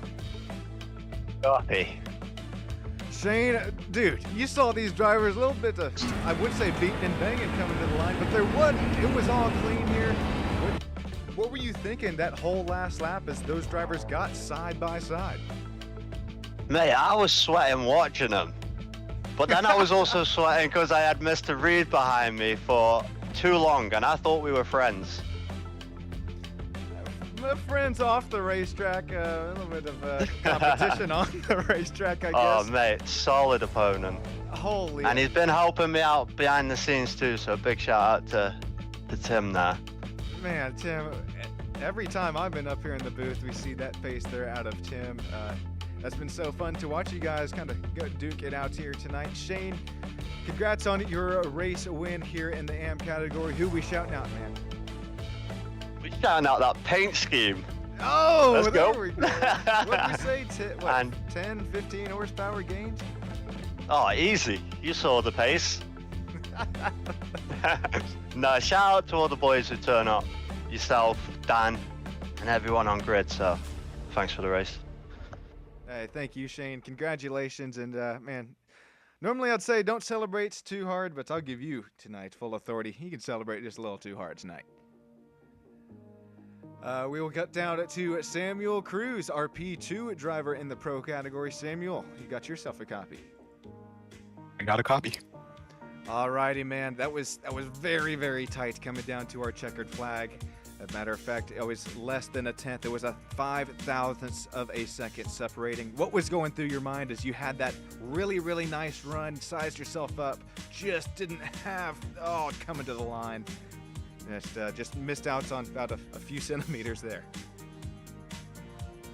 Copy. Shane, dude, you saw these drivers a little bit, I would say beating and banging coming to the line, but there wasn't. It was all clean here. What were you thinking that whole last lap as those drivers got side by side? Mate, I was sweating watching them. But then I was also sweating because I had Mr. Reed behind me for too long and I thought we were friends. Friends off the racetrack, a little bit of competition on the racetrack, I guess. Oh, mate, solid opponent. Holy. And he's been helping me out behind the scenes too, so big shout out to Tim there. Man, Tim, every time I've been up here in the booth, we see that face there out of Tim. That's been so fun to watch you guys kind of go duke it out here tonight. Shane, congrats on your race win here in the AM category. Who we shouting out, man? We shouting out that paint scheme. Oh, let's there go. We go. What'd we say? 10, 15 horsepower gains? Oh, easy. You saw the pace. No, shout out to all the boys who turn up. Yourself, Dan, and everyone on grid, so thanks for the race. Hey, thank you, Shane. Congratulations, and man, normally I'd say don't celebrate too hard, but I'll give you tonight full authority. You can celebrate just a little too hard tonight. We will cut down to Samuel Cruz, our P2 driver in the pro category. Samuel, you got yourself a copy. I got a copy. Alrighty, man. That was very, very tight coming down to our checkered flag. As a matter of fact, it was less than a tenth. It was a 5/1000th of a second separating. What was going through your mind as you had that really, really nice run, sized yourself up, just didn't have, coming to the line? Just missed out on about a few centimeters there.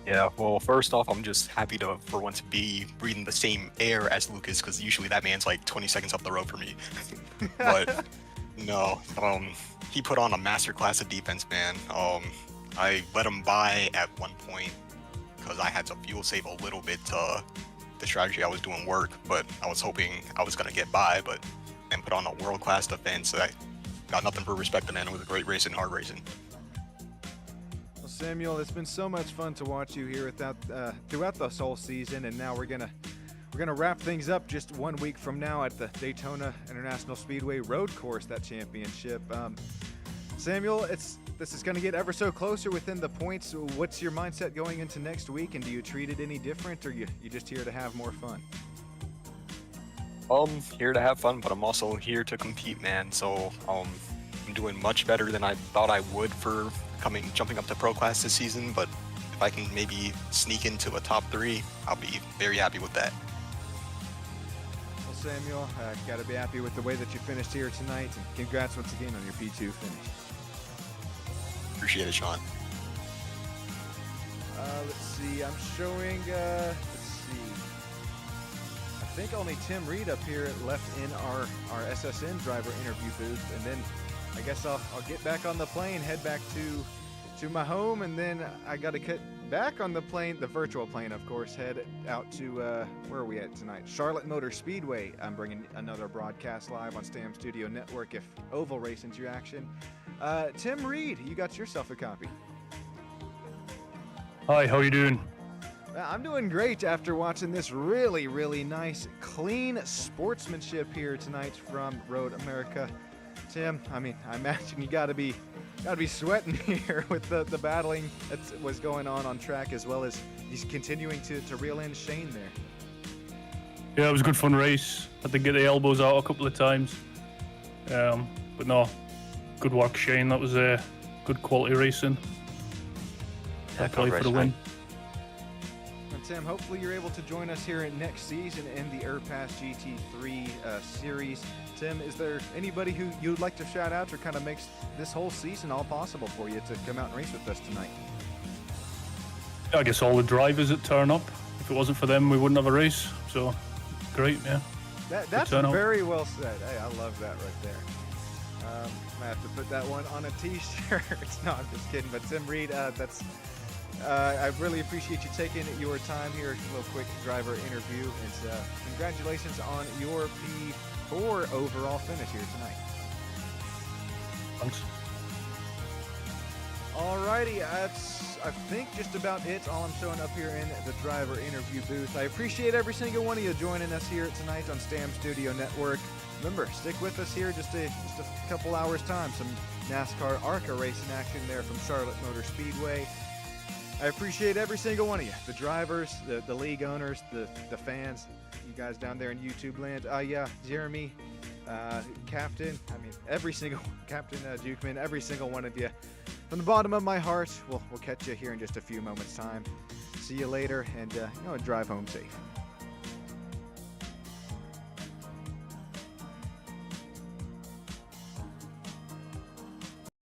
Yeah, well, first off, I'm just happy for once be breathing the same air as Lucas, because usually that man's like 20 seconds up the road from me. But no, he put on a masterclass of defense, man. I let him by at one point because I had to fuel save a little bit to the strategy I was doing work, but I was hoping I was gonna get by, but then put on a world-class defense. I got nothing for respect, man. It was a great race and hard racing. Well, Samuel, it's been so much fun to watch you here throughout this whole season, and now we're gonna wrap things up just 1 week from now at the Daytona International Speedway Road Course, that championship. Samuel, this is going to get ever so closer within the points. What's your mindset going into next week, and do you treat it any different, or you just here to have more fun? Here to have fun, but I'm also here to compete, man. So I'm doing much better than I thought I would for jumping up to pro class this season. But if I can maybe sneak into a top 3, I'll be very happy with that. Well, Samuel, got to be happy with the way that you finished here tonight, and congrats once again on your P2 finish. Appreciate it, Sean. Let's see. I'm showing. Let's see. I think only Tim Reed up here left in our SSN driver interview booth, and then I guess I'll get back on the plane, head back to my home, and then I got to cut back on the plane, the virtual plane, of course, head out to where are we at tonight? Charlotte Motor Speedway. I'm bringing another broadcast live on Stam Studio Network if oval racing's your action. Tim Reed, you got yourself a copy. Hi, how you doing? I'm doing great after watching this really, really nice, clean sportsmanship here tonight from Road America. Tim, I mean, I imagine you gotta be sweating here with the battling that was going on track, as well as he's continuing to reel in Shane there. Yeah, it was a good fun race. Had to get the elbows out a couple of times. But no, good work, Shane. That was good quality racing. Happily for the win. And Tim, hopefully you're able to join us here next season in the IRPAS GT3 series. Tim, is there anybody who you'd like to shout out or kind of makes this whole season all possible for you to come out and race with us tonight? I guess all the drivers that turn up. If it wasn't for them, we wouldn't have a race. So, great, yeah. That's very well said. Hey, I love that right there. I have to put that one on a t-shirt. No, I'm just kidding. But Tim Reed, I really appreciate you taking your time here. A little quick driver interview. And congratulations on your P4 overall finish here tonight. Thanks. Alrighty, that's I think just about it. All I'm showing up here in the driver interview booth. I appreciate every single one of you joining us here tonight on Stam Studio Network. Remember, stick with us here just a couple hours time. Some NASCAR ARCA racing action there from Charlotte Motor Speedway. I appreciate every single one of you, the drivers, the league owners, the fans, you guys down there in YouTube land. Yeah, Jeremy, Captain, every single Captain Dukeman, every single one of you. From the bottom of my heart, we'll catch you here in just a few moments' time. See you later, and drive home safe.